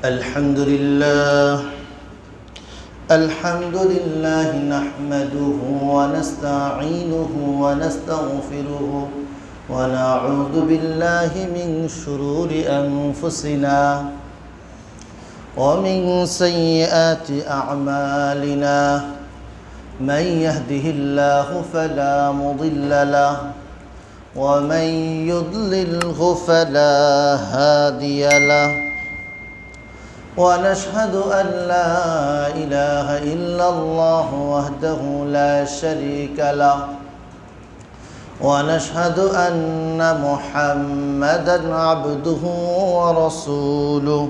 الحمد لله نحمده ونستعينه ونستغفره ونعوذ بالله من شرور أنفسنا ومن سيئات أعمالنا من يهده الله فلا مضل له ومن يضلله فلا هادي له ونشهد أن لا إله إلا الله وحده لا شريك له ونشهد أن محمدًا عبده ورسوله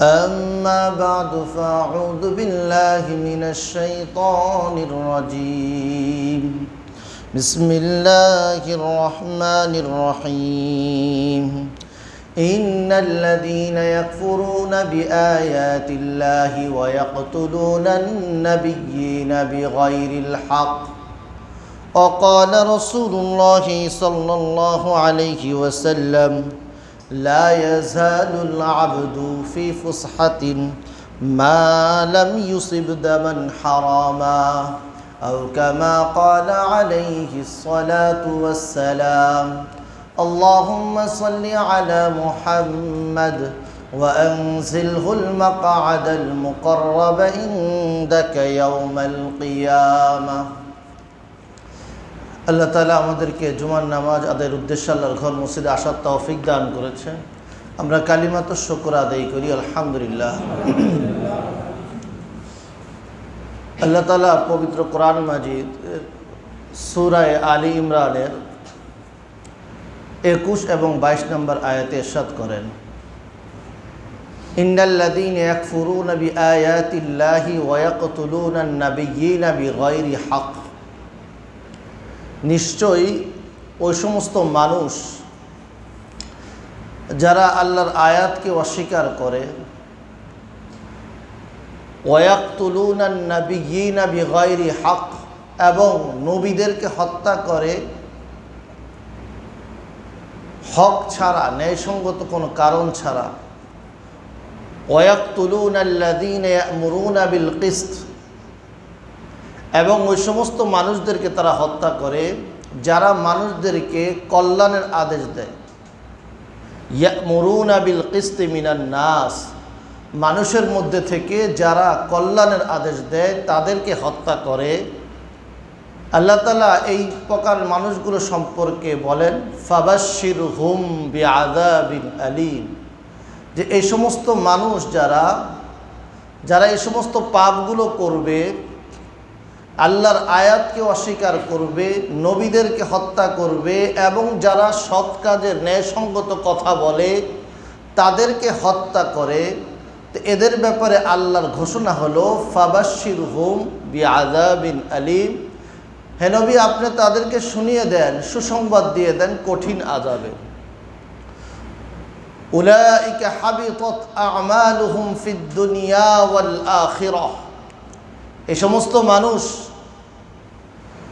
أما بعد فأعوذ بالله من الشيطان الرجيم بسم الله الرحمن الرحيم إن الذين يكفرون بآيات الله ويقتلون النبيين بغير الحق وقال رسول الله صلى الله عليه وسلم لا يزال العبد في فسحة ما لم يصب دما حراما أو كما قال عليه الصلاة والسلام اللهم صل على محمد وأنزله المقعد المقرب عندك يوم القيامة আল্লাহ তাআলা আমাদেরকে জুমার নামাজ আদায়ের উদ্দেশ্যে আল্লাহর ঘর মসজিদে আসার তৌফিক দান করেছে। আমরা কালিমাত শুকর আদায় করি আলহামদুলিল্লাহ। আল্লাহ তাআলা পবিত্র কোরআন মাজিদ সূরা আলী ইমরানের 21 এবং 22 নম্বর আয়াতে ইরশাদ করেন, ইন্নাল্লাযীনা ইয়াকফুরুনা বিআয়াতিল্লাহি ওয়া ইয়াকতুলুনান নাবিয়্যিনা বিগাইরি হক। নিশ্চয়ই ওই সমস্ত মানুষ যারা আল্লাহর আয়াতকে অস্বীকার করে, ওয়া ইয়াকতুলুনান নাবিয়্যিনা বিগাইরি হক, এবং নবীদেরকে হত্যা করে হক ছাড়া, ন্যায়সঙ্গত কোনো কারণ ছাড়া। ওয়ায়াকতুলুনাল্লাযীনা ইয়া'মুরুনা বিল কিসত, এবং ওই সমস্ত মানুষদেরকে তারা হত্যা করে যারা মানুষদেরকে কল্যাণের আদেশ দেয়। ইয়া'মুরুনা বিল কিসতি মিনান নাস, মানুষের মধ্যে থেকে যারা কল্যাণের আদেশ দেয় তাদেরকে হত্যা করে। আল্লাহ তাআলা এই প্রকার মানুষগুলো সম্পর্কে বলেন, ফাবাশশিরহুম বিআযাবিন আলীম, যে এই সমস্ত মানুষ যারা এই সমস্ত পাপগুলো করবে, আল্লাহর আয়াতকে অস্বীকার করবে, নবীদেরকে হত্যা করবে, এবং যারা সৎ কাজের ন্যায়সঙ্গত কথা বলে তাদেরকে হত্যা করে, তো এদের ব্যাপারে আল্লাহর ঘোষণা হলো ফাবাশশিরহুম বিআযাবিন আলীম। হে নবী, আপনি তাদেরকে শুনিয়ে দেন, সুসংবাদ দিয়ে দেন কঠিন আযাবে। উলাইকা হাবিতাত আমালুহুম ফিদ দুনিয়া ওয়াল আখিরাহ, এই সমস্ত মানুষ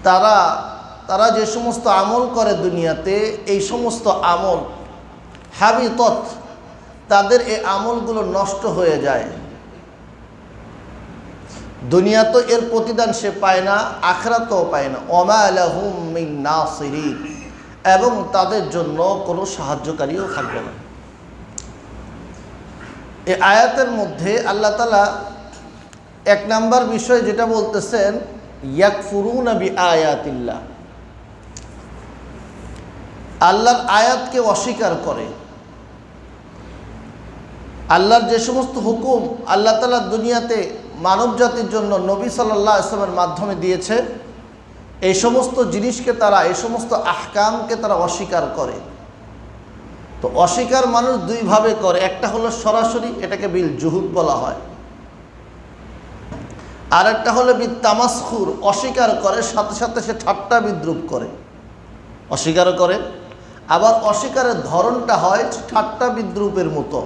তারা যে সমস্ত আমল করে দুনিয়াতে, এই সমস্ত আমল হাবিতাত, তাদের এই আমলগুলো নষ্ট হয়ে যায়। দুনিয়া তো এর প্রতিদান সে পায় না, আখিরাতেও পায় না। ওমা লাহুম মিন নাসিরিন, এবং তাদের জন্য কোনো সাহায্যকারীও থাকবে না। এই আয়াতের মধ্যে আল্লাহ তাআলা এক নাম্বার বিষয় যেটা বলতেছেন, ইয়াকফুরুনা বিআয়াতিল্লাহ, আল্লাহর আয়াতকে অস্বীকার করে। আল্লাহর যে সমস্ত হুকুম আল্লাহ তাআলা দুনিয়াতে মানব জাতির জন্য নবী সাল্লাল্লাহু আলাইহি ওয়াসাল্লামের মাধ্যমে দিয়েছে, এই সমস্ত জিনিসকে তারা, এই সমস্ত আহকামকে তারা অস্বীকার করে। তো অস্বীকার মানুষ দুইভাবে করে, একটা হলো সরাসরি, এটাকে বিল জুহুদ বলা হয়, আর একটা হলো বিল তামাসখুর, অস্বীকার করে সাথে সাথে সে ঠাট্টা বিদ্রুপ করে, অস্বীকার করে। আবার অস্বীকারের ধরনটা হয় ঠাট্টা বিদ্রুপের মতো,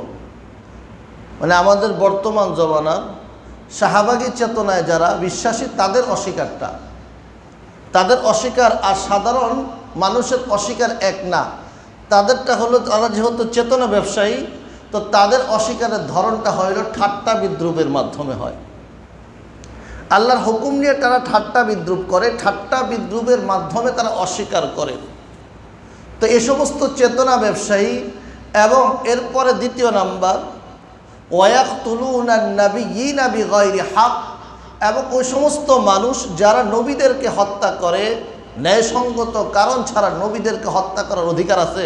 মানে আমাদের বর্তমান জমানার শাহবাগী চেতনায় যারা বিশ্বাসী তাদের অস্বীকারটা, তাদের অস্বীকার আর সাধারণ মানুষের অস্বীকার এক না। তাদেরটা হলো তারা যেহেতু চেতনা ব্যবসায়ী, তো তাদের অস্বীকারের ধরনটা হইল ঠাট্টা বিদ্রুপের মাধ্যমে হয়। আল্লাহর হুকুম নিয়ে তারা ঠাট্টা বিদ্রুপ করে, ঠাট্টা বিদ্রুপের মাধ্যমে তারা অস্বীকার করে। তো এই সমস্ত চেতনা ব্যবসায়ী, এবং এরপরে দ্বিতীয় নাম্বার ওয়ায়াকতুলুনা নাবিয়্যিনা বিগাইরি হক, এবং ওই সমস্ত মানুষ যারা নবীদেরকে হত্যা করে ন্যায়সঙ্গত কারণ ছাড়া। নবীদেরকে হত্যা করার অধিকার আছে?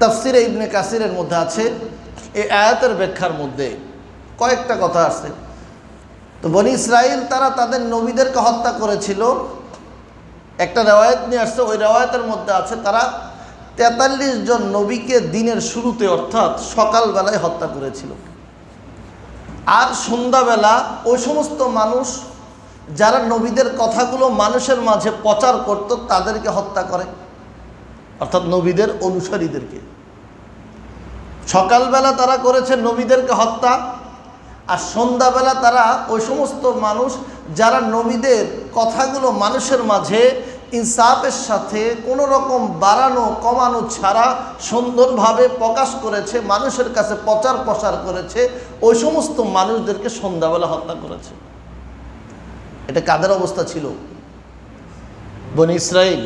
তাফসিরে ইবনে কাসিরের মধ্যে আছে, এই আয়াতের ব্যাখ্যার মধ্যে কয়েকটা কথা আছে। তো বনি ইসরাইল তারা তাদের নবীদেরকে হত্যা করেছিল। একটা রেওয়ায়েত নিয়ে আসছে, ওই রেওয়ায়েতের মধ্যে আছে তারা 43 জন নবীকে দিনের শুরুতে অর্থাৎ সকালবেলায় হত্যা করেছিল। আর সন্ধ্যাবেলা ওই সমস্ত মানুষ যারা নবীদের কথাগুলো মানুষের মাঝে প্রচার করত তাদেরকে হত্যা করে, অর্থাৎ নবীদের অনুসারীদেরকে। সকালবেলা তারা করেছে নবীদেরকে হত্যা, আর সন্ধ্যাবেলা তারা ওই সমস্ত মানুষ যারা নবীদের কথাগুলো মানুষের মাঝে ইনসাফের সাথে কোনো রকম বাড়ানো কমানো ছাড়া সুন্দরভাবে প্রকাশ করেছে, মানুষের কাছে প্রচার প্রসার করেছে, ওই সমস্ত মানুষদেরকে সন্ধ্যাবেলা হত্যা করেছে। এটা কাদের অবস্থা ছিল? বনি ইসরাইল।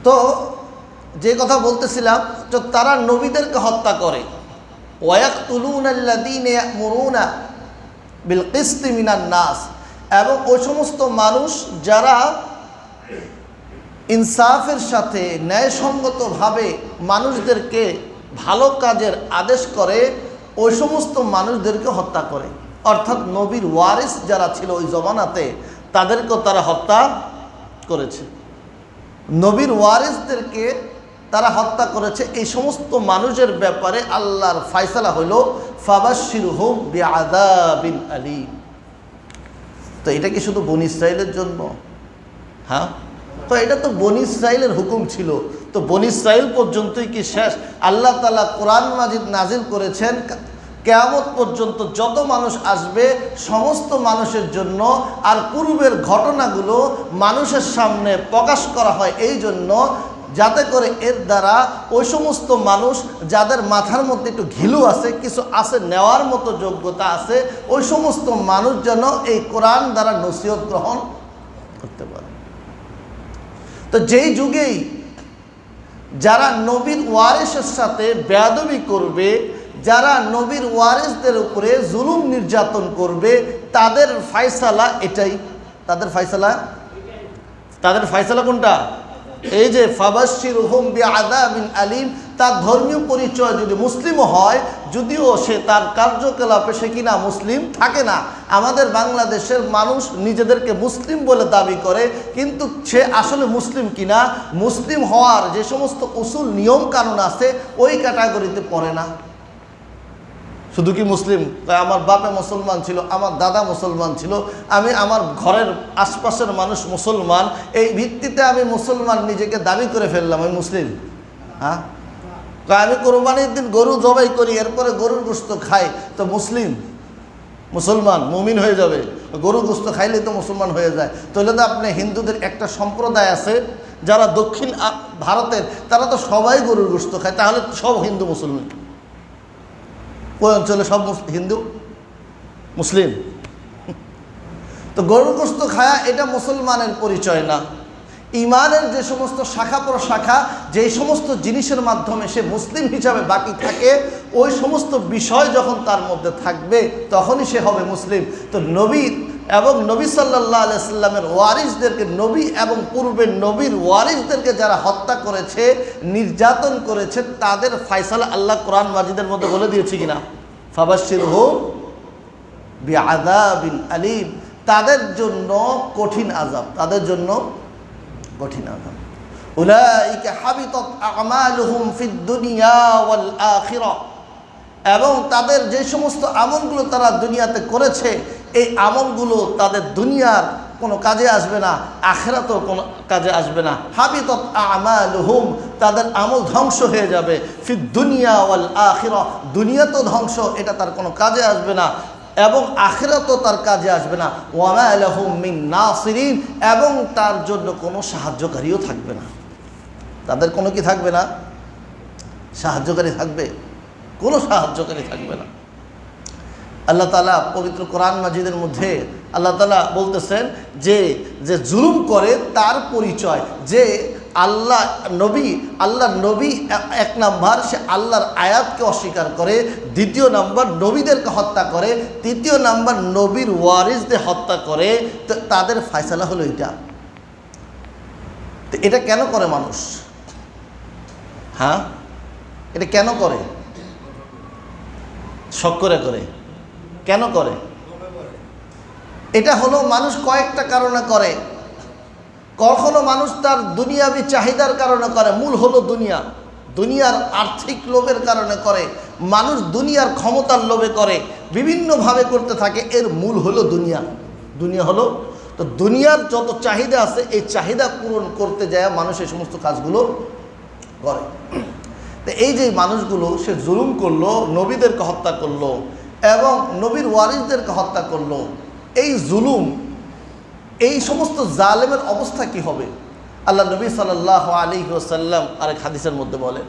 তো যে কথা বলতেছিলাম, তো তারা নবীদেরকে হত্যা করে। ওয়ায়াকতুলুনা আল্লাযীনা ইয়া'মুরুনা বিল কিসতি মিনান নাস, এবং ওই সমস্ত মানুষ যারা ইনসাফের সাথে ন্যায়সঙ্গতভাবে মানুষদেরকে ভালো কাজের আদেশ করে, ওই সমস্ত মানুষদেরকে হত্যা করে। অর্থাৎ নবীর ওয়ারিস যারা ছিল ওই জমানাতে তাদেরকেও তারা হত্যা করেছে। নবীর ওয়ারিসদেরকে তারা হত্যা করেছে। এই সমস্ত মানুষের ব্যাপারে আল্লাহর ফায়সালা হইল ফাবাশশিরহুম বিআযাবিন আলীম। তো এটা কি শুধু বনি ইসরাইলের জন্য? হ্যাঁ, তো এটা তো বনি ইসরাইলের হুকুম ছিল। তো বনি ইসরাইল পর্যন্তই কি শেষ? আল্লাহ তাআলা কোরআন মাজিদ নাজিল করেছেন কিয়ামত পর্যন্ত যত মানুষ আসবে সমস্ত মানুষের জন্য। আর পূর্বের ঘটনাগুলো মানুষের সামনে প্রকাশ করা হয় এই জন্য, যাতে করে এর দ্বারা ওই সমস্ত মানুষ যাদের মাথার মধ্যে একটু ঘিলু আছে, কিছু আছে নেওয়ার মতো যোগ্যতা আছে, ওই সমস্ত মানুষ যেন এই কোরআন দ্বারা নসিহত গ্রহণ করতে পারে। তো যেই যুগেই যারা নবীর ওয়ারিসের সাথে বেয়াদবি করবে, যারা নবীর ওয়ারিসদের উপরে জুলুম নির্যাতন করবে, তাদের ফায়সালা এটাই। তাদের ফায়সালা কোনটা? এই যে ফাবাশশিরহুম বিআযাবিন আলীম। তার ধর্মীয় পরিচয় যদি মুসলিমও হয়, যদিও সে তার কার্যকলাপে সে কিনা মুসলিম থাকে না। আমাদের বাংলাদেশের মানুষ নিজেদেরকে মুসলিম বলে দাবি করে, কিন্তু সে আসলে মুসলিম কিনা, মুসলিম হওয়ার যে সমস্ত উসুল নিয়ম কানুন আছে ওই ক্যাটাগরিতে পড়ে না। শুধু কি মুসলিম, আমার বাপে মুসলমান ছিল, আমার দাদা মুসলমান ছিল, আমি আমার ঘরের আশপাশের মানুষ মুসলমান, এই ভিত্তিতে আমি মুসলমান নিজেকে দাবি করে ফেললাম আমি মুসলিম। হ্যাঁ, আমি কোরবানির দিন গরু জবাই করি, এরপরে গরুর গোশত খাই, তো মুসলমান মুমিন হয়ে যাবে। গরু গোশত খাইলে তো মুসলমান হয়ে যায়। তাহলে তো আপনি হিন্দুদের একটা সম্প্রদায় আছে যারা দক্ষিণ ভারতের, তারা তো সবাই গরুর গোশত খায়, তাহলে সব হিন্দু মুসলমান। ওই অঞ্চলে সব হিন্দু মুসলিম। তো গরুর গোশত খায়া এটা মুসলমানের পরিচয় না। ইমানের যে সমস্ত শাখা প্রশাখা, যেই সমস্ত জিনিসের মাধ্যমে সে মুসলিম হিসাবে বাকি থাকে, ওই সমস্ত বিষয় যখন তার মধ্যে থাকবে তখনই সে হবে মুসলিম। তো নবী এবং নবী সাল্লাল্লাহু আলাইহি সাল্লামের ওয়ারিসদেরকে, নবী এবং পূর্বের নবীর ওয়ারিসদেরকে যারা হত্যা করেছে, নির্যাতন করেছে, তাদের ফায়সালা আল্লাহ কোরআন মাজিদের মধ্যে বলে দিয়েছে কিনা, ফাবাশশিরহুম বিআযাবিন আলীম। তাদের জন্য কঠিন আযাব, তাদের জন্য কঠিন আযাব। উলাইকা হাবিতাত আমালুহুম ফিদ দুনিয়া ওয়াল আখিরাহ। এবং তাদের যে সমস্ত আমলগুলো তারা দুনিয়াতে করেছে, এই আমলগুলো তাদের দুনিয়ার কোনো কাজে আসবে না, আখিরাতেও কোনো কাজে আসবে না। হাবিতাত আমালুহুম, তাদের আমল ধ্বংস হয়ে যাবে। ফিদ দুনিয়া ওয়াল আখিরাহ, দুনিয়াতেও ধ্বংস, এটা তার কোনো কাজে আসবে না, এবং আখিরাতেও তার কাজে আসবে না। ওয়া মা লাহুম মিন নাসিরিন, এবং তার জন্য কোনো সাহায্যকারীও থাকবে না। তাদের কোনো কি থাকবে না? সাহায্যকারী থাকবে? কোনো সাহায্যকারী থাকবে না। আল্লাহ তাআলা পবিত্র কোরআন মাজিদের মধ্যে আল্লাহ তাআলা বলতেছেন যে যে জুলুম করে তার পরিচয়, যে আল্লাহর নবী এক নাম্বার সে আল্লাহর আয়াতকে অস্বীকার করে, দ্বিতীয় নাম্বার নবীদেরকে হত্যা করে, তৃতীয় নাম্বার নবীর ওয়ারিসদের হত্যা করে। তো তাদের ফয়সালা হলো এটা। তো এটা কেন করে মানুষ? হ্যাঁ, এটা কেন করে? শখ করে করে কেন করে? এটা হলো মানুষ কয়েকটা কারণে করে। কখনো মানুষ তার দুনিয়াবি চাহিদার কারণে করে, মূল হলো দুনিয়ার আর্থিক লোভের কারণে করে, মানুষ দুনিয়ার ক্ষমতার লোভে করে, বিভিন্নভাবে করতে থাকে। এর মূল হলো দুনিয়া হলো। তো দুনিয়ার যত চাহিদা আছে এই চাহিদা পূরণ করতে যায় মানুষ এই সমস্ত কাজগুলো করে। তো এই যে মানুষগুলো সে জুলুম করলো, নবীদেরকে হত্যা করলো এবং নবীর ওয়ারিসদেরকে হত্যা করলো, এই জুলুম, এই সমস্ত জালেমের অবস্থা কি হবে? আল্লাহ নবী সাল্লাল্লাহু আলাইহি ওয়াসাল্লাম আরেক হাদিসের মধ্যে বলেন,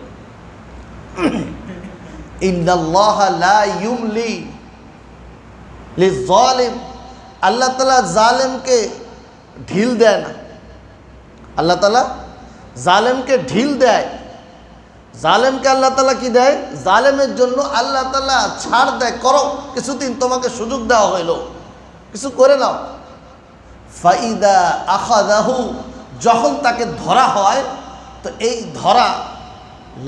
ইন্নাল্লাহা লা ইউমলি লিয-যালিম, আল্লাহ তাআলা জালেমকে ঢিল দেয় না। আল্লাহ তাআলা জালেমকে ঢিল দেয়। জালেমকে আল্লাহ তাআলা কি দেয়? জালেমের জন্য আল্লাহ তাআলা ছাড় দেয়, করো, কিছুদিন তোমাকে সুযোগ দেওয়া হইল, কিছু করে নাও। ফাইদা আখাযাহু, যখন তাকে ধরা হয়, তো এই ধরা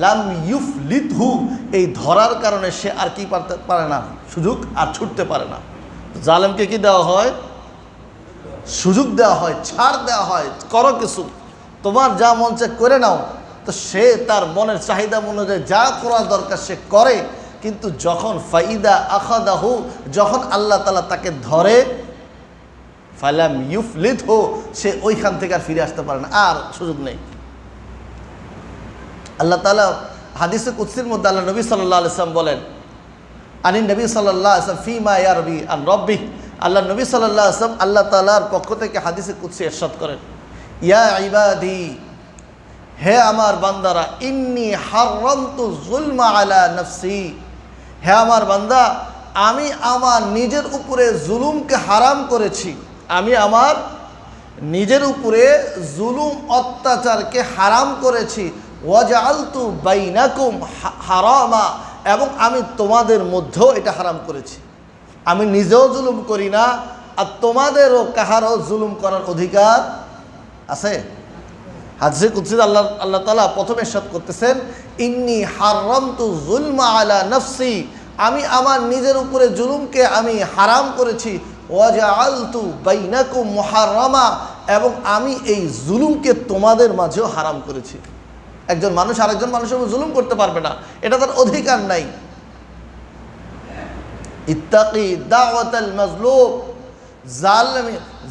লাম ইউফলিতহু, এই ধরার কারণে সে আর কি পারে না, সুযোগ আর ছুটতে পারে না। জালেমকে কি দেওয়া হয়? সুযোগ দেওয়া হয়, ছাড় দেওয়া হয়, করো কিছু, তোমার যা মন চায় করে নাও। তো সে তার মনের চাহিদা অনুযায়ী যা করা দরকার সে করে। কিন্তু যখন ফাইদা আখাযাহু, যখন আল্লাহ তাআলা তাকে ধরে, ফালাম ইউফলিতহু, সে ওইখান থেকে আর ফিরে আসতে পারে না, আর সুযোগ নেই। আল্লাহ তাআলা হাদিসে কুদসির মধ্যে আল্লাহ নবী সাল্লাল্লাহু আলাইহি ওয়াসাল্লাম বলেন, আনিন নবী সাল্লাল্লাহু আলাইহি ওয়াসাল্লাম ফিমা ইয়ারবি আন রাব্বিহ, আল্লাহ নবী সাল্লাল্লাহু আলাইহি ওয়াসাল্লাম আল্লাহ তাআলার পক্ষ থেকে হাদিসে কুদসি ইরশাদ করেন, ইয়া ইবাদি, হে আমার বান্দারা, ইন্নী হারামতু যুলমা আলা নফসি, হে আমার বান্দা, আমি আমার নিজের উপরে জুলুমকে হারাম করেছি, আমি আমার নিজের উপরে জুলুম অত্যাচারকে হারাম করেছি। ওয়াজআলতু বাইনাকুম হারামা, এবং আমি তোমাদের মধ্যেও এটা হারাম করেছি। আমি নিজেও জুলুম করি না, আর তোমাদেরও কাহারও জুলুম করার অধিকার আছে? হাদিসে কুদসিতে আল্লাহ তাআলা প্রথমে ইরশাদ করতেছেন, ইন্নী হারামতু যুলমা আলা নফসি, আমি আমার নিজের উপরে জুলুমকে আমি হারাম করেছি। ওয়াজআলতু বাইনাকুম মুহাররামা, এবং আমি এই জুলুমকে তোমাদের মাঝেও হারাম করেছি। একজন মানুষ আরেকজন মানুষের উপর জুলুম করতে পারবে না, এটা তার অধিকার নাই। ইত্তাকি দাওয়াতাল মাজলুম,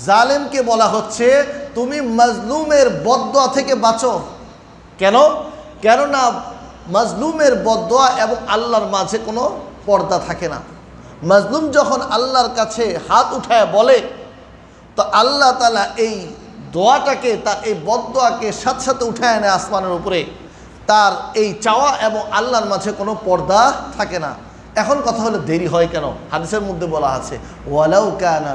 জালেমকে বলা হচ্ছে তুমি মাজলুমের বদদোয়া থেকে বাঁচো। কেননা মাজলুমের বদদোয়া এবং আল্লাহর মাঝে কোনো পর্দা থাকে না। মাজলুম যখন আল্লাহর কাছে হাত উঠায় বলে, তো আল্লাহ তাআলা এই দোয়াটাকে, তার এই বদদোয়াকে সাথে সাথে উঠায় নেয় আসমানের উপরে। তার এই চাওয়া এবং আল্লাহর মাঝে কোনো পর্দা থাকে না। এখন কথা হলো দেরি হয় কেন? হাদিসের মধ্যে বলা আছে, ওয়ালাউ কানা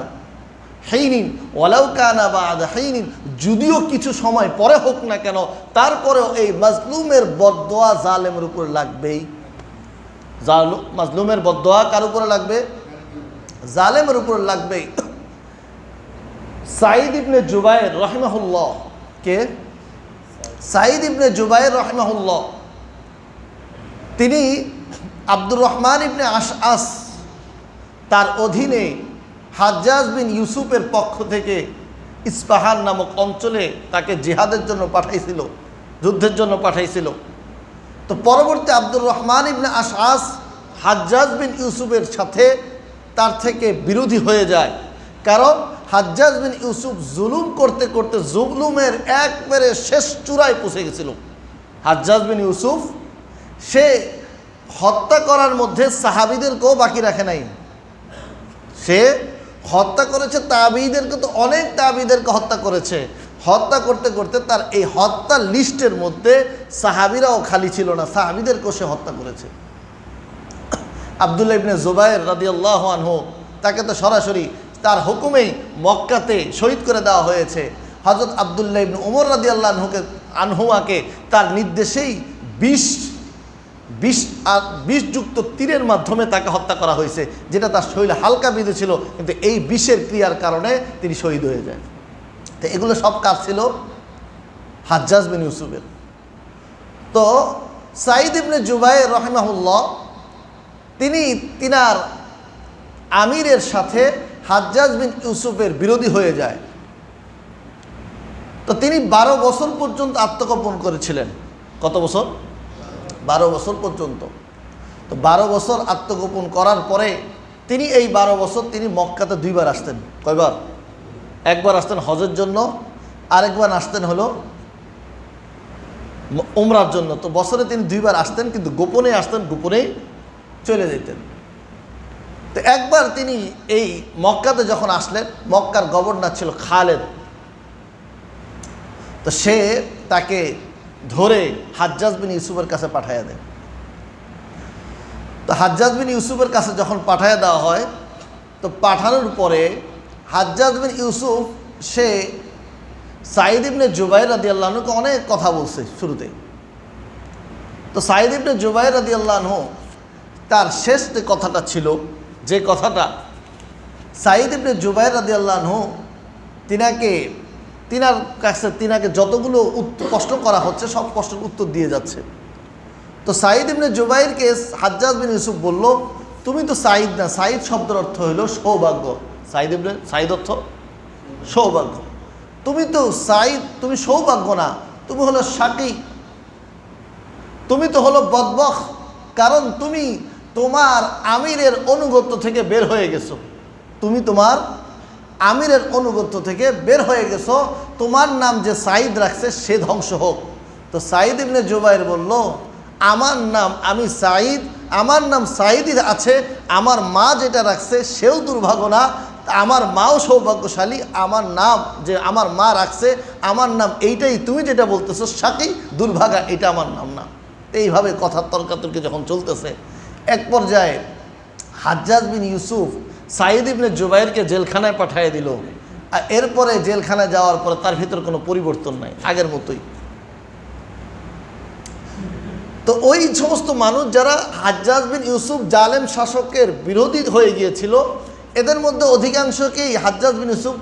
হাইনিন ওয়ালাউ কানা বা'দা হাইনিন, যদিও কিছু সময় পরে হোক না কেন, তারপরেও এই মাজলুমের বদদোয়া জালেমের উপর লাগবেই। মাজলুমের বদদোয়া কার উপরে লাগবে? জালেমের উপর লাগবেই। সাঈদ ইবনে জুবায়ের রাহিমাহুল্লাহ, কে? সাঈদ ইবনে জুবায়ের রাহিমাহুল্লাহ, তিনি আব্দুর রহমান ইবনে আশআস তার অধীনে হাজ্জাজ বিন ইউসুফের পক্ষ থেকে ইস্পাহান নামক অঞ্চলে তাকে জিহাদের জন্য পাঠাইছিল, যুদ্ধের জন্য পাঠাইছিল। তো পরবর্তী আব্দুর রহমান ইবনে আশআস হাজ্জাজ বিন ইউসুফের সাথে তার থেকে বিরোধী হয়ে যায়, কারণ হাজ্জাজ বিন ইউসুফ জুলুম করতে করতে জুলুমের একবারে শেষ চূড়ায় পৌঁছে গেছিল। হাজ্জাজ বিন ইউসুফ সে হত্যা করার মধ্যে সাহাবীদেরকেও বাকি রাখে নাই। সে হত্যা করেছে তাবিঈদেরকে, তো অনেক তাবিঈদেরকে হত্যা করেছে। হত্যা করতে করতে তার এই হত্যার লিস্টের মধ্যে সাহাবীরাও খালি ছিল না, সাহাবীদেরকেও সে হত্যা করেছে। আব্দুল্লাহ ইবনে জুবায়ের রাদিয়াল্লাহু আনহু, তাকে তো সরাসরি তার হুকুমেই মক্কাতে শহীদ করে দেওয়া হয়েছে। হযরত আব্দুল্লাহ ইবনে উমর রাদিয়াল্লাহু আনহুকে তার নির্দেশেই বিষযুক্ত তীরের মাধ্যমে তাকে হত্যা করা হয়েছে, যেটা তার শরীরে হালকা বিঁধে ছিল, কিন্তু এই বিষের ক্রিয়ার কারণে তিনি শহীদ হয়ে যায়। তো এগুলো সব কাজ ছিল হাজ্জাজ বিন ইউসুফের। তো সাঈদ ইবনে জুবায়ের রাহিমাহুল্লাহ তিনি তিনার আমিরের সাথে হাজ্জাজ বিন ইউসুফের বিরোধী হয়ে যায়। তো তিনি 12 বছর পর্যন্ত আত্মগোপন করেছিলেন। কত বছর? 12 বছর পর্যন্ত। তো 12 বছর আত্মগোপন করার পরে তিনি এই 12 বছর তিনি মক্কাতে 2 বার আসতেন। কয়বার? একবার আসতেন হজের জন্য, আরেকবার আসতেন হলো উমরার জন্য। তো বছরে তিনি 2 বার আসতেন, কিন্তু গোপনে আসতেন, গোপনেই চলে যেতেন। তো একবার তিনি এই মক্কাতে যখন আসলেন, মক্কার গভর্নর ছিল খালেদ। তো সে তাকে ধরে হাজ্জাজ বিন ইউসুফের কাছে পাঠাইয়া দেয়। তো হাজ্জাজ বিন ইউসুফের কাছে যখন পাঠাইয়া দেওয়া হয়, তো পাঠানোর পরে হাজ্জাজ বিন ইউসুফ সে সাঈদ ইবনে জুবায়ের রাদিয়াল্লাহু আনহুকে অনেক কথা বলছে শুরুতে। তো সাঈদ ইবনে জুবায়ের রাদিয়াল্লাহু আনহু তার শেষ যে কথাটা ছিল, যে কথাটা সাঈদ ইবনে জুবায়ের রাদিয়াল্লাহু আনহু তিনার কাছে তিনাকে যতগুলো প্রশ্ন করা হচ্ছে সব প্রশ্নের উত্তর দিয়ে যাচ্ছে। তো সাঈদ ইবনে জুবায়েরকে হাজ্জাজ বিন ইউসুফ বলল, তুমি তো সাঈদ না, সাঈদ শব্দের অর্থ হইল সৌভাগ্য। সাঈদ অর্থ সৌভাগ্য। তুমি তো সাঈদ, তুমি সৌভাগ্য না, তুমি হলো শাকী, তুমি তো হলো বদবখ, কারণ তুমি তোমার আমিরের অনুগত্য থেকে বের হয়ে গেছো। তুমি তোমার আমিরের অনুগত্য থেকে বের হয়ে গেছো, তোমার নাম যে সাঈদ রাখছে সে ধ্বংস হোক। তো সাঈদ ইবনে জুবায়ের বলল, আমার নাম, আমি সাঈদ, আমার নাম সাঈদই আছে, আমার মা যেটা রাখছে সেও দুর্ভাগ্য না, আমার মাও সৌভাগ্যশালী, আমার নাম যে আমার মা রাখছে আমার নাম এইটাই, তুমি যেটা বলতেছো শাকী, দুর্ভাগা, এটা আমার নাম না। এইভাবে কথার তর্কাতর্কি যখন চলতেছে, এক পর্যায়ে হাজ্জাজ বিন ইউসুফ সাঈদ ইবনে জুবায়েরকে জেলখানায় পাঠিয়ে দিল। আর এরপরে জেলখানায় যাওয়ার পরে তার ভিতর কোনো পরিবর্তন নাই, আগের মতোই। তো ওই সমস্ত মানুষ যারা হাজ্জাজ বিন ইউসুফ জালেম শাসকের বিরোধী হয়ে গিয়েছিল, এদের মধ্যে অধিকাংশকেই হাজ্জাজ বিন ইউসুফ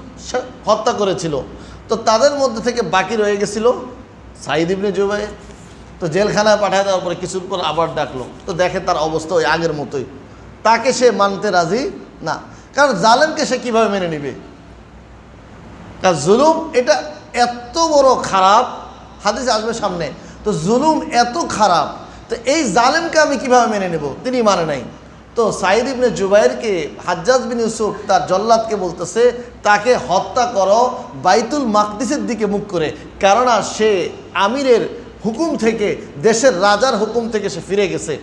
হত্যা করেছিল। তো তাদের মধ্যে থেকে বাকি রয়ে গেছিল সাঈদ ইবনে জুবায়ের। তো জেলখানায় পাঠিয়ে দেওয়ার পরে কিছুর পর আবার ডাকলো, তো দেখে তার অবস্থা ওই আগের মতোই। তাকে সে মানতে রাজি না, কারণ জালেমকে সে কীভাবে মেনে নেবে? কারণ জুলুম এটা এত বড় খারাপ, হাদিস আসবে সামনে। তো জুলুম এত খারাপ, তো এই জালেমকে আমি কিভাবে মেনে নেব? তিনি মানে নাই। তো সাঈদ ইবনে জুবায়েরকে হাজ্জাজ বিন ইউসুফ তার জল্লাদকে বলতেছে, তাকে হত্যা করো বাইতুল মাকদিসের দিকে মুখ করে, কেননা সে আমিরের হুকুম থেকে, দেশের রাজার হুকুম থেকে সে ফিরে গেছে।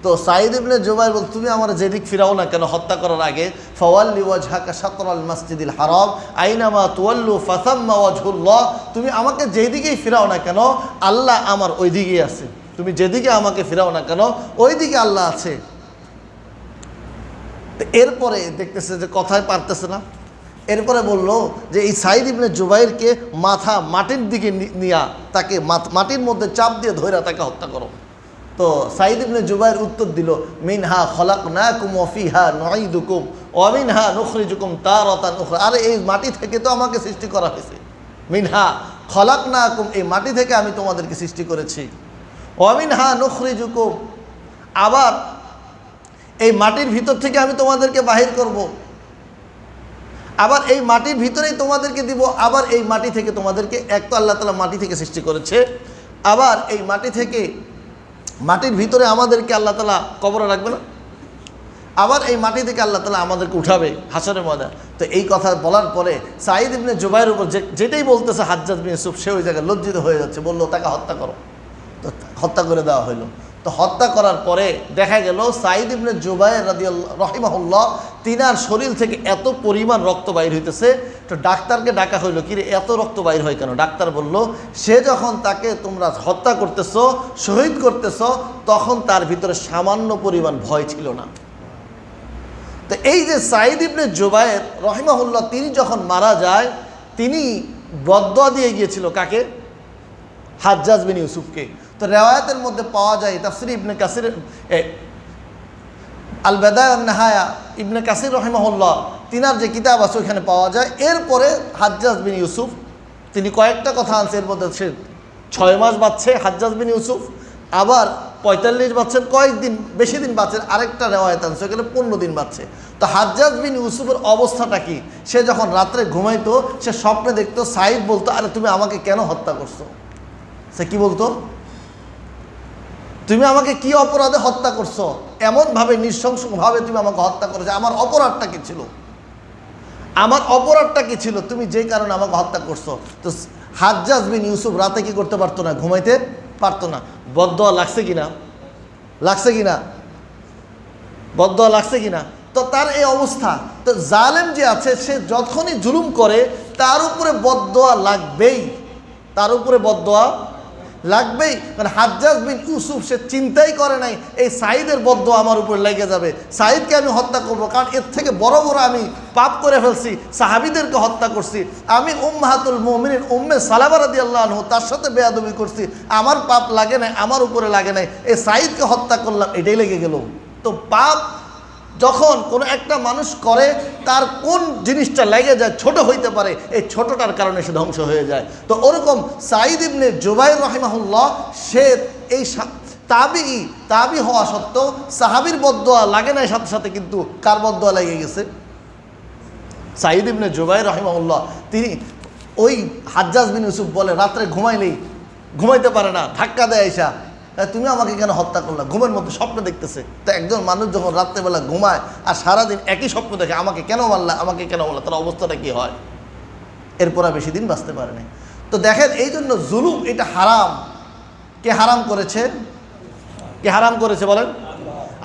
তো সাঈদ ইবনে জুবায়ের বল, তুমি আমার যেদিক ফিরাও না কেন হত্যা করার আগে, ফাওয়াল্লি ওয়াজহাকা শাতরাল মাসজিদিল হারাম আইনামা তুওয়াল্লু ফাসাম্মা ওয়াজহুল্লাহ, তুমি আমাকে যেদিকেই ফিরাও না কেন আল্লাহ আমার ওই দিকেই আছে। তুমি যেদিকে আমাকে ফিরাও না কেন ওই দিকে আল্লাহ আছে। তো এরপরে দেখতেছে যে কথায় পারতেছে না, এরপরে বলল যে এই সাঈদ ইবনে জুবায়েরকে মাথা মাটির দিকে নিয়া তাকে মাটির মধ্যে চাপ দিয়ে ধইরা তাকে হত্যা করো। তো সাঈদ ইবনে জুবায়ের উত্তর দিল, মিনহা খলাকনাকুম ওয়া ফিহা নুঈদুকুম ওয়া মিনহা নুখরিজুকুম তারাতান উখরা। আরে এই মাটি থেকে তো আমাকে সৃষ্টি করা হয়েছে, মিনহা খলাকনাকুম, এই মাটি থেকে আমি তোমাদেরকে সৃষ্টি করেছি, ওয়া মিনহা নুখরিজুকুম, আবার এই মাটির ভিতর থেকে আমি তোমাদেরকে বাহির করব, আবার এই মাটির ভিতরেই তোমাদেরকে দিব, আবার এই মাটি থেকে তোমাদেরকে, এক তো আল্লাহ তাআলা মাটি থেকে সৃষ্টি করেছে, আবার এই মাটি থেকে, মাটির ভিতরে আমাদেরকে আল্লাহ তাআলা কবরে রাখবে না, আবার এই মাটি থেকে আল্লাহ তাআলা আমাদেরকে উঠাবে হাশরের ময়দানে। তো এই কথা বলার পরে সাঈদ ইবনে জুবায়ের উপর যেটাই বলতেছে হাজ্জাজ বিন ইউসুফ, সে ওই জায়গায় লজ্জিত হয়ে যাচ্ছে, বললো তাকে হত্যা করো। তো হত্যা করে দেওয়া হইল। তো হত্যা করার পরে দেখা গেল সাঈদ ইবনে জুবায়ের রাদিয়াল্লাহু রাহিমাহুল্লাহ তিনার শরীর থেকে এত পরিমাণ রক্ত বাইর হইতেছে। তো ডাক্তারকে ডাকা হইল, কিরে এত রক্ত বাইর হয় কেন? ডাক্তার বলল, সে যখন তাকে তোমরা হত্যা করতেছো, শহীদ করতেছো, তখন তার ভিতরে সামান্য পরিমাণ ভয় ছিল না। তো এই যে সাঈদ ইবনে জুবায়ের রাহিমাহুল্লাহ তিনি যখন মারা যায়, তিনি বদদুয়া দিয়ে গিয়েছিল কাকে? হাজ্জাজ বিন ইউসুফকে। তো রেওয়ায়াতের মধ্যে পাওয়া যায়, তাফসির ইবনে কাসির আল বাদায়া ওয়ান নিহায়া ইবনে কাসির রাহিমাহুল্লাহ তিনার যে কিতাব আছে ওইখানে পাওয়া যায়। এরপরে হাজ্জাজ বিন ইউসুফ তিনি কয়েকটা কথা আনছে, এর মধ্যে সে 6 মাস বাঁচছে হাজ্জাজ বিন ইউসুফ, আবার 45 বাঁচছেন, কয়েকদিন বেশি দিন বাঁচছেন, আরেকটা রেওয়ায়াত আনছে ওখানে 15 দিন বাঁচছে। তো হাজ্জাজ বিন ইউসুফের অবস্থাটা কি? সে যখন রাত্রে ঘুমাইতো, সে স্বপ্নে দেখতো, সাঈদ বলতো, আরে তুমি আমাকে কেন হত্যা করছো? সে কি বলতো? তুমি আমাকে কি অপরাধে হত্যা করছো? এমনভাবে নৃশংসভাবে তুমি আমাকে হত্যা করেছো, আমার অপরাধটা কি ছিল? আমার অপরাধটা কি ছিল তুমি যেই কারণে আমাকে হত্যা করছো? তো হাজ্জাজ বিন ইউসুফ রাতে কি করতে পারতো না? ঘুমাইতে পারতো না। বদদুয়া লাগছে কিনা? লাগছে কিনা? বদদুয়া লাগছে কিনা? তো তার এই অবস্থা। তো জালেম যে আছে, সে যখনই জুলুম করে তার উপরে বদদুয়া লাগবেই, তার উপরে বদদুয়া লাগবেই। মানে হাজ্জাজ বিন ইউসুফ সে চিন্তাই করে নাই এই সাঈদের বদদুয়া আমার উপর লেগে যাবে, সাঈদকে আমি হত্যা করব, কারণ এর থেকে বড় বড় আমি পাপ করে ফেলছি, সাহাবীদেরকে হত্যা করছি, আমি উম্মাহাতুল মুমিনিন উম্মে সালামা রাদিয়াল্লাহু আনহু তার সাথে বেয়াদবি করছি, আমার পাপ লাগে নাই, আমার উপরে লাগে নাই, এই সাঈদকে হত্যা করলাম, এটাই লেগে গেল। তো পাপ যখন কোনো একটা মানুষ করে, তার কোন জিনিসটা লেগে যায়, ছোট হইতে পারে, এই ছোটটার কারণে সে ধ্বংস হয়ে যায়। তো ওরকম সাঈদ ইবনে জুবায়ের রাহিমাহুল্লাহ সে এই তাবি হওয়া সত্ত্বেও সাহাবীর বদদুয়া লাগে নাই সাথে সাথে, কিন্তু কার বদদুয়া লেগে গেছে? সাঈদ ইবনে জুবায়ের রাহিমাহুল্লাহ তিনি ওই হাজ্জাজ বিন ইউসুফ বলে রাত্রে ঘুমাইতে পারে না, ধাক্কা দেয় আইসা, তুমি আমাকে কেন হত্যা করলা? ঘুমের মধ্যে স্বপ্ন দেখতেছে। তো একজন মানুষ যখন রাত্রেবেলা ঘুমায় আর সারাদিন একই স্বপ্ন দেখে, আমাকে কেন মারলা, আমাকে কেন মারলা, তার অবস্থাটা কি হয়? এরপর আর বেশি দিন বাঁচতে পারে না। তো দেখেন, এই জন্য জুলুম এটা হারাম। কে হারাম করেছে? কে হারাম করেছে বলেন?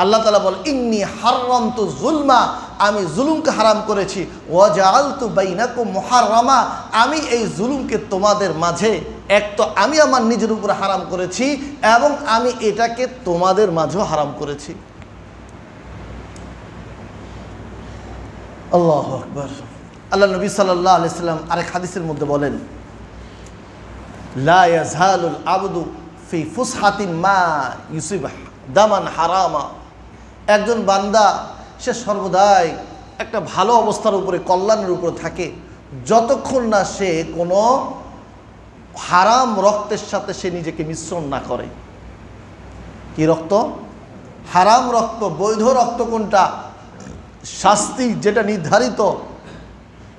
আল্লাহ তাআলা বলেন, ইন্নী হারামতু যুলমা, আমি জুলুমকে হারাম করেছি, ওয়া জাআলতু বাইনাকুম মুহাররামা, আমি এই জুলুমকে তোমাদের মাঝে এক তো আমি আমার নিজের উপরে হারাম করেছি, এবং আমি এটাকে তোমাদের মাঝেও হারাম করেছি। আল্লাহু আকবার। আল্লাহ নবী সাল্লাল্লাহু আলাইহি সাল্লাম আরেক হাদিসের মধ্যে বলেন, লা ইয়াজহালুল আবদু ফি ফুসহাতিন মা ইউসিব দামান হারামা, একজন বান্দা সে সর্বদাই একটা ভালো অবস্থার উপরে, কল্যাণের উপরে থাকে, যতক্ষণ না সে কোনো হারাম রক্তের সাথে সে নিজেকে মিশ্রণ না করে। কি রক্ত? হারাম রক্ত। বৈধ রক্ত কোনটা? শাস্তি যেটা নির্ধারিত,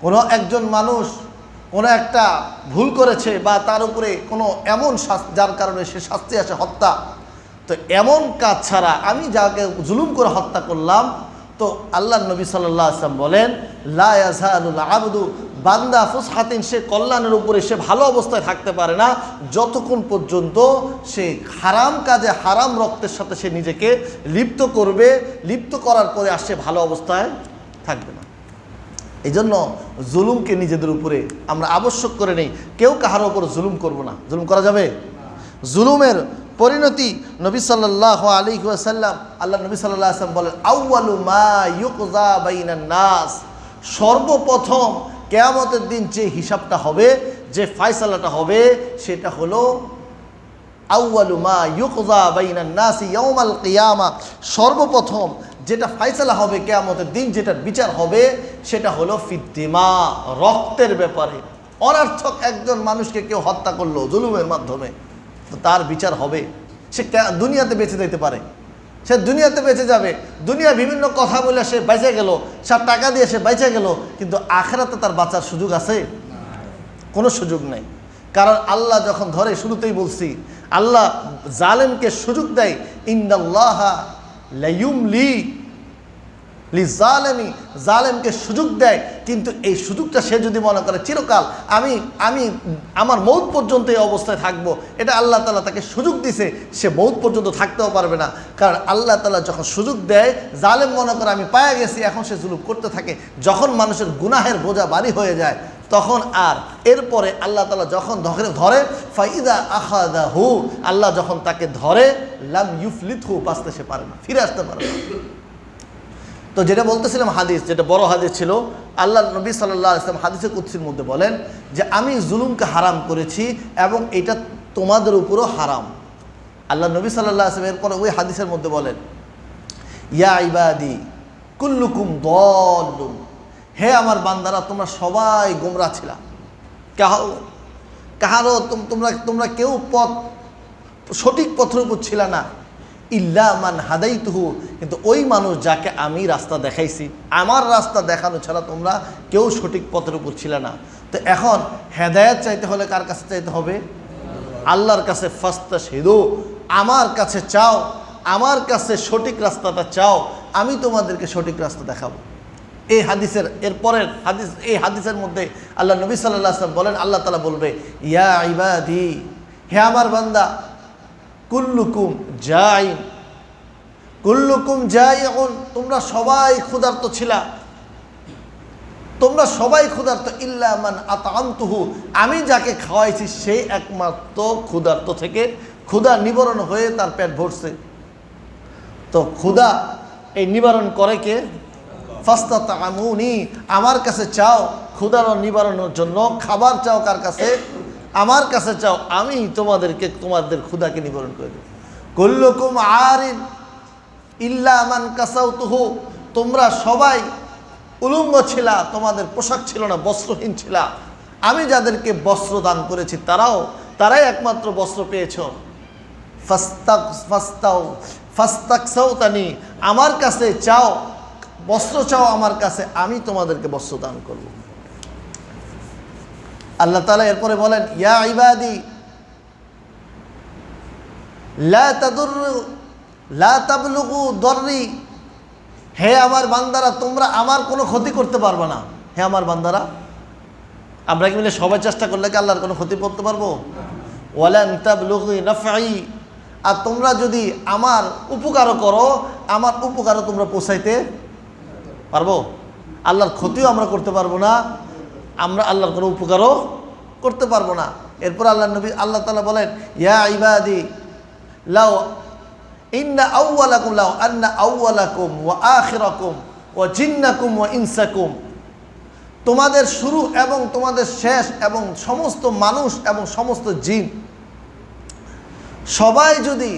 কোনো একজন মানুষ কোনো একটা ভুল করেছে বা তার উপরে কোনো এমন যার কারণে সে শাস্তি আসে হত্যা, তো এমন কাজ ছাড়া আমি যাকে জুলুম করে হত্যা করলাম, তো আল্লাহর নবী সাল্লাল্লাহু আলাইহি ওয়াসাল্লাম বলেন, লা ইয়াজালুল আবদু, বান্দা ফুসহাতিন, সে কল্যাণের উপরে সে ভালো অবস্থায় থাকতে পারে না যতক্ষণ পর্যন্ত সে হারাম কাজে, হারাম রক্তের সাথে সে নিজেকে লিপ্ত করবে, লিপ্ত করার পরে আর সে ভালো অবস্থায় থাকবে না। এই জন্য জুলুমকে নিজেদের উপরে আমরা আবশ্যক করে নেই, কেউ কাহার উপর জুলুম করব না। জুলুম করা যাবে? জুলুমের পরিণতি নবী সাল্লাল্লাহু আলাইহি ওয়াসাল্লাম, আল্লাহ নবী সাল্লাল্লাহু আলাইহি ওয়াসাল্লাম বলেন, আউয়ালু মা ইউকযা বাইনান নাস, সর্বপ্রথম কিয়ামতের দিন যে হিসাবটা হবে, যে ফয়সালাটা হবে, সেটা হলো আউয়ালু মা ইউকযা বাইনান নাস ইয়াউমাল কিয়ামা, সর্বপ্রথম যেটা ফয়সালা হবে কিয়ামতের দিন, যেটা বিচার হবে, সেটা হলো ফিদ্দিমা, রক্তের ব্যাপারে। অনার্থক একজন মানুষকে কেউ হত্যা করলো জুলুমের মাধ্যমে, তো তার বিচার হবে। সে দুনিয়াতে বেঁচে যেতে পারে, সে দুনিয়াতে বেঁচে যাবে, দুনিয়া বিভিন্ন কথা বলে সে বেঁচে গেল, সব টাকা দিয়ে সে বেঁচে গেল, কিন্তু আখিরাতে তার বাঁচার সুযোগ আছে? কোনো সুযোগ নাই। কারণ আল্লাহ যখন ধরে, শুরুতেই বলছি, আল্লাহ জালেমকে সুযোগ দেয়, ইন্নাল্লাহা লা ইউমলি লিজালেমি, জালেমকে সুযোগ দেয়, কিন্তু এই সুযোগটা সে যদি মনে করে চিরকাল আমি আমি আমার মৌত পর্যন্ত এই অবস্থায় থাকবো, এটা আল্লাহ তাআলা তাকে সুযোগ দিছে, সে মৌত পর্যন্ত থাকতেও পারবে না। কারণ আল্লাহ তাআলা যখন সুযোগ দেয়, জালেম মনে করে আমি পায়া গেছি, এখন সে জুলুম করতে থাকে। যখন মানুষের গুনাহের বোঝা ভারী হয়ে যায় তখন আর এরপরে আল্লাহ তাআলা যখন ধরে ফাইদা আখাযাহু, আল্লাহ যখন তাকে ধরে লাম ইউফলিতহু, বাঁচতে সে পারে না, ফিরে আসতে পারে না। তো যেটা বলতেছিলাম হাদিস, যেটা বড় হাদিস ছিল, আল্লাহ নবী সাল্লাল্লাহু আলাইহি ওয়াসাল্লাম হাদিসে কুদসির মধ্যে বলেন যে আমি জুলুমকে হারাম করেছি এবং এটা তোমাদের উপরও হারাম। আল্লাহ নবী সাল্লাল্লাহু আলাইহি ওয়াসাল্লাম এরপরে ওই হাদিসের মধ্যে বলেন ইয়া ইবাদি কুল্লুকুম দাল্লুন, হে আমার বান্দারা তোমরা সবাই গোমরা ছিলা, কাহারও তোমরা কেউ সঠিক পথের উপর ছিল না, ইল্লা মান হাদাইতুহু, কিন্তু ওই মানুষ যাকে আমি রাস্তা দেখাইছি, আমার রাস্তা দেখানো ছাড়া তোমরা কেউ সঠিক পথের উপর ছিল না। তো এখন হেদায়েত চাইতে হলে কার কাছে চাইতে হবে? আল্লাহর কাছে। ফাস্তাশহিদু, আমার কাছে চাও, আমার কাছে সঠিক রাস্তাটা চাও, আমি তোমাদেরকে সঠিক রাস্তা দেখাবো। এই হাদিসের এরপরের হাদিস, এই হাদিসের মধ্যে আল্লাহ নবী সাল্লাল্লাহু আলাইহি ওয়াসাল্লাম বলেন, আল্লাহ তাআলা বলবে ইয়া ইবাদি, হে আমার বান্দা, কুল্লুকুম জাইন, কুল্লুকুম জাইউন, তোমরা সবাই ক্ষুধার্ত ছিলা, তোমরা সবাই ক্ষুধার্ত, ইল্লা মান আতআমতুহু, আমি যাকে খাওয়াইছি সেই একমাত্র ক্ষুধার্ত থেকে ক্ষুধা নিবারণ হয়ে তার পেট ভরছে। তো ক্ষুধা এই নিবারণ করে কে? ফাস্তাতামুনি, আমার কাছে চাও ক্ষুধার নিবারণের জন্য, খাবার চাও কার কাছে? আমার কাছে চাও, আমি তোমাদের ক্ষুধাকে নিবারণ করে দেব। কুল্লুকুম আরিন ইল্লা মান কাসাউতুহু, তোমরা সবাই উলঙ্গ ছিলা, তোমাদের পোশাক ছিল না, বস্ত্রহীন ছিলা, আমি যাদেরকে বস্ত্র দান করেছি তারাই একমাত্র বস্ত্র পেয়েছ। ফাস্তাকসাউতানি, আমার কাছে চাও, বস্ত্র চাও আমার কাছে, আমি তোমাদেরকে বস্ত্র দান করব। আল্লাহ তাআলা এরপরে বলেন ইয়া ইবাদি লা তাবলুগু দররি, হে আমার বান্দারা তোমরা আমার কোনো ক্ষতি করতে পারবে না। হে আমার বান্দারা, আমরা কি মিলে সবাই চেষ্টা করলে কি আল্লাহর কোনো ক্ষতি করতে পারবো? ওয়ালান তাবলুগু নাফঈ, আর তোমরা যদি আমার উপকারও করো, আমার উপকারও তোমরা পৌঁছাইতে পারবো? আল্লাহর ক্ষতিও আমরা করতে পারবো না, আমরা আল্লাহর কোনো উপকারও করতে পারবো না। এরপর আল্লাহ তাআলা বলেন ইয়া ইবাদি লাউ ইন্না আউওয়ালাকুম লাউ আন্না আউওয়ালাকুম ওয়া আখিরাকুম ওয়া জিন্নাকুম ওয়া ইনসাকুম, তোমাদের শুরু এবং তোমাদের শেষ এবং সমস্ত মানুষ এবং সমস্ত জিন সবাই যদি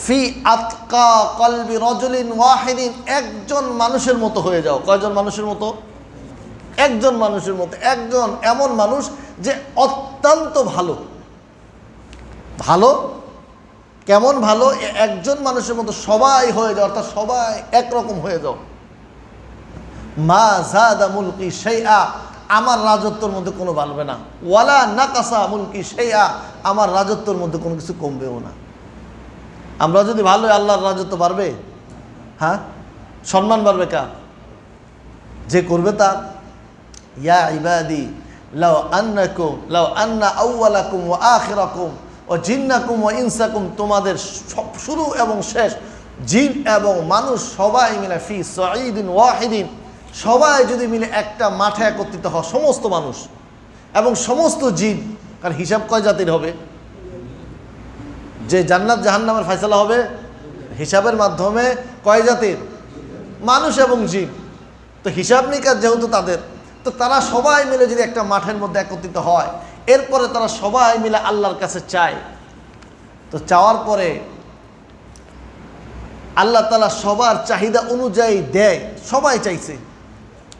ফি আতকা কলবি রজুলিন ওয়াহিদিন, একজন মানুষের মতো হয়ে যাও। কয়জন মানুষের মতো? একজন মানুষের মতো। একজন এমন মানুষ যে অত্যন্ত ভালো। ভালো কেমন ভালো? একজন মানুষের মতো সবাই হয়ে যাও, অর্থাৎ সবাই একরকম হয়ে যাও। মা যাদা মুলকি শাইআ, আমার রাজত্বের মধ্যে কোনো বাড়বে না। ওয়ালা নাকাসা মুলকি শাইআ, আমার রাজত্বের মধ্যে কোনো কিছু কমবেও না। আমরা যদি ভালো, আল্লাহর রাজত্ব বাড়বে? হ্যাঁ, সম্মান বাড়বে কার? যে করবে তার। ইয়া ইবাদি লাউ আন্না আউওয়ালাকুম ওয়া আখিরাকুম ওয়া জিন্নাকুম ওয়া ইনসাকুম, তোমাদের শুরু এবং শেষ জিন এবং মানুষ সবাই মিলে ফি সাঈদিন ওয়াহিদিন, সবাই যদি মিলে একটা মাঠে একত্রিত হয়, সমস্ত মানুষ এবং সমস্ত জিন, কারণ হিসাব কয় জাতির হবে? যে জান্নাত জাহান্নামের ফয়সালা হবে হিসাবের মাধ্যমে কয় জাতির? মানুষ এবং জিন। তো হিসাব নিকাশ যেহেতু তাদের, তো তারা সবাই মিলে যদি একটা মাঠের মধ্যে একত্রিত হয়, এরপরে তারা সবাই মিলে আল্লাহর কাছে চায়, তো চাওয়ার পরে আল্লাহ তাআলা সবার চাহিদা অনুযায়ী দেয়। সবাই চাইছে,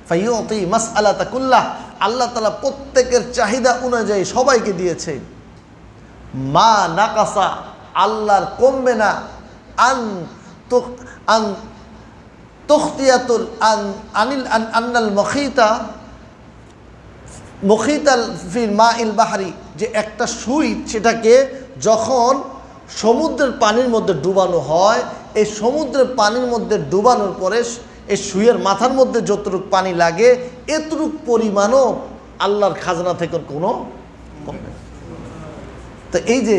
ফাইউতি মাসআলাতা কুল্লাহ, আল্লাহ তাআলা প্রত্যেকের চাহিদা অনুযায়ী সবাইকে দিয়েছে। মা নাকাসা, আল্লাহর কমবে না। আন তুখতিয়াতুল আনিল আন্নাল মখিতাল ফিল মাইল বাহরি, যে একটা সুই সেটাকে যখন সমুদ্রের পানির মধ্যে ডুবানো হয়, এই সমুদ্রের পানির মধ্যে ডুবানোর পরে এই সুইয়ের মাথার মধ্যে যতটুকু পানি লাগে এতটুকু পরিমাণও আল্লাহর খাজনা থেকে কোনো কমবে না। তো এই যে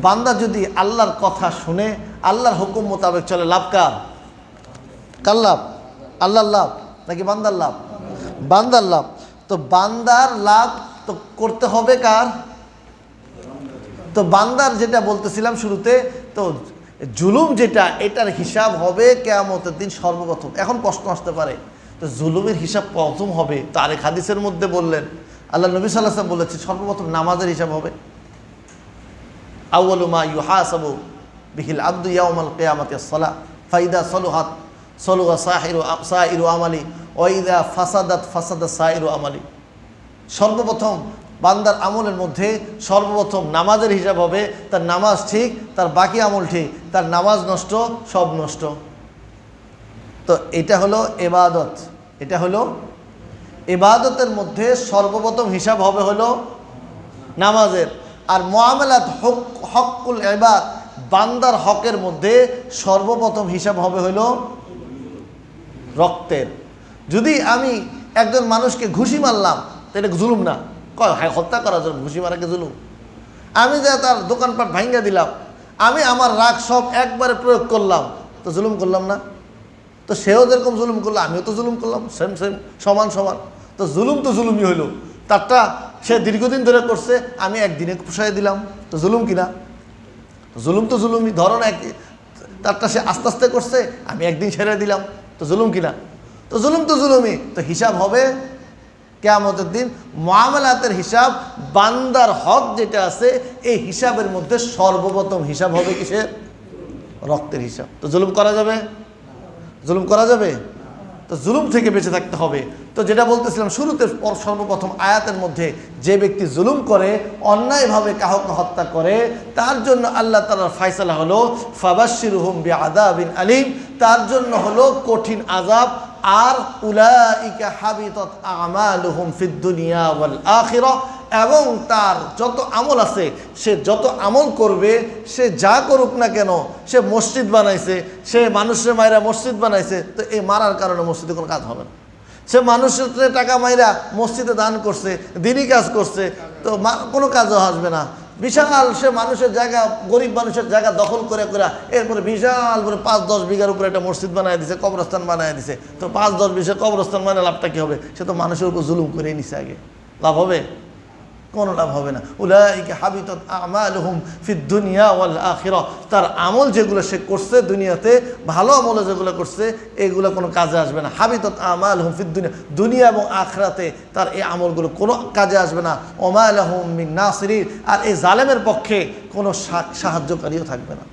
বান্দা যদি আল্লাহর কথা শুনে আল্লাহর হুকুম মোতাবেক চলে, লাভ কার? কার লাভ? আল্লাহর লাভ নাকি বান্দার লাভ? বান্দার লাভ। তো বান্দার লাভ তো করতে হবে কার? তো বান্দার যেটা বলতেছিলাম শুরুতে, তো জুলুম যেটা, এটার হিসাব হবে কিয়ামতের দিন সর্বপ্রথম। এখন প্রশ্ন আসতে পারে, তো জুলুমের হিসাব প্রথম হবে? তো আরেক হাদিসের মধ্যে বললেন, আল্লাহ নবী সাল্লাল্লাহু আলাইহি ওয়াসাল্লাম বলেছে সর্বপ্রথম নামাজের হিসাব হবে। আউয়ালু মা ইউহাসাবু বিহিল আবদু ইয়াউমাল কিয়ামাতি আস-সালাহ ফাইদা সলুহাত সলুহা সাইরু আমালি ওয়া ইযা ফাসাদাত ফাসাদা সাইরু আমালি। সর্বপ্রথম বান্দার আমলের মধ্যে সর্বপ্রথম নামাজের হিসাব হবে। তার নামাজ ঠিক, তার বাকি আমল ঠিক, তার নামাজ নষ্ট, সব নষ্ট। তো এটা হলো ইবাদত, এটা হলো ইবাদতের মধ্যে সর্বপ্রথম হিসাব হবে হলো নামাজের। আর মুআমালাত হকুল ইবাদ, বান্দার হকের মধ্যে সর্বপ্রথম হিসাব হবে হলো রক্তের। যদি আমি একজন মানুষকে ঘুষি মারলাম, তো এটা জুলুম না? কয় হত্যা করার জন্য ঘুষি মারাকে জুলুম? আমি যে তার দোকানপাট ভাঙ্গা দিলাম, আমি আমার রাগ সব একবারে প্রয়োগ করলাম, তো জুলুম করলাম না? তো সেও যেরকম জুলুম করলো আমিও তো জুলুম করলাম, সেম সেম, সমান সমান। তো জুলুমই হইল। তারটা সে দীর্ঘদিন ধরে করছে, আমি একদিনে পুষাই দিলাম, তো জুলুম কিনা? জুলুম তো জুলুমই, ধরো না একই। তারটা সে আস্তে আস্তে করছে, আমি একদিন ছেড়ে দিলাম, তো জুলুম কিনা? তো জুলুমই। তো হিসাব হবে কিয়ামতের দিন। মুআমালাতের হিসাব, বান্দার হক যেটা আছে এই হিসাবের মধ্যে সর্বপ্রথম হিসাব হবে কিসের? রক্তের হিসাব। তো জুলুম করা যাবে? জুলুম করা যাবে? তো জুলুম থেকে বেঁচে থাকতে হবে। তো যেটা বলতেছিলাম শুরুতে, সর্বপ্রথম আয়াতের মধ্যে, যে ব্যক্তি জুলুম করে, অন্যায়ভাবে কাউকে হত্যা করে, তার জন্য আল্লাহ তাআলার ফায়সালা হলো ফাবাশশিরহুম বিআযাবিন আলীম, তার জন্য হলো কঠিন আযাব। আর উলাইকা হাবিতাত আমালুহুম ফিদ দুনিয়া ওয়াল আখিরাহ, এবং তার যত আমল আছে, সে যত আমল করবে, সে যা করুক না কেন, সে মসজিদ বানাইছে, সে মানুষের মাইরা মসজিদ বানাইছে, তো এই মারার কারণে মসজিদে কোনো কাজ হবে না। সে মানুষের টাকা মাইরা মসজিদে দান করছে, দিনই কাজ করছে, তো কোনো কাজও আসবে না। বিশাল সে মানুষের জায়গা, গরিব মানুষের জায়গা দখল করে এরপরে বিশাল করে 5-10 বিঘার উপরে একটা মসজিদ বানায় দিছে, কবরস্থান বানায় দিছে, তো 5-10 বিঘা কবরস্থান মানে লাভটা কী হবে? সে তো মানুষের উপর জুলুম করে নিছে, আগে লাভ হবে? কোনো লাভ হবে না। উলাইকা হাবিতাত আমালুহুম ফিদ দুনিয়া ওয়াল আখিরাহ, তার আমল যেগুলো সে করছে দুনিয়াতে, ভালো আমল যেগুলো করছে, এগুলো কোনো কাজে আসবে না। হাবিতাত আমালুহুম ফিদ দুনিয়া, দুনিয়া এবং আখিরাতে তার এই আমলগুলো কোনো কাজে আসবে না। ওয়া মা লাহুম মিন নাসিরিন, আর এই জালেমের পক্ষে কোনো সাহায্যকারীও থাকবে না।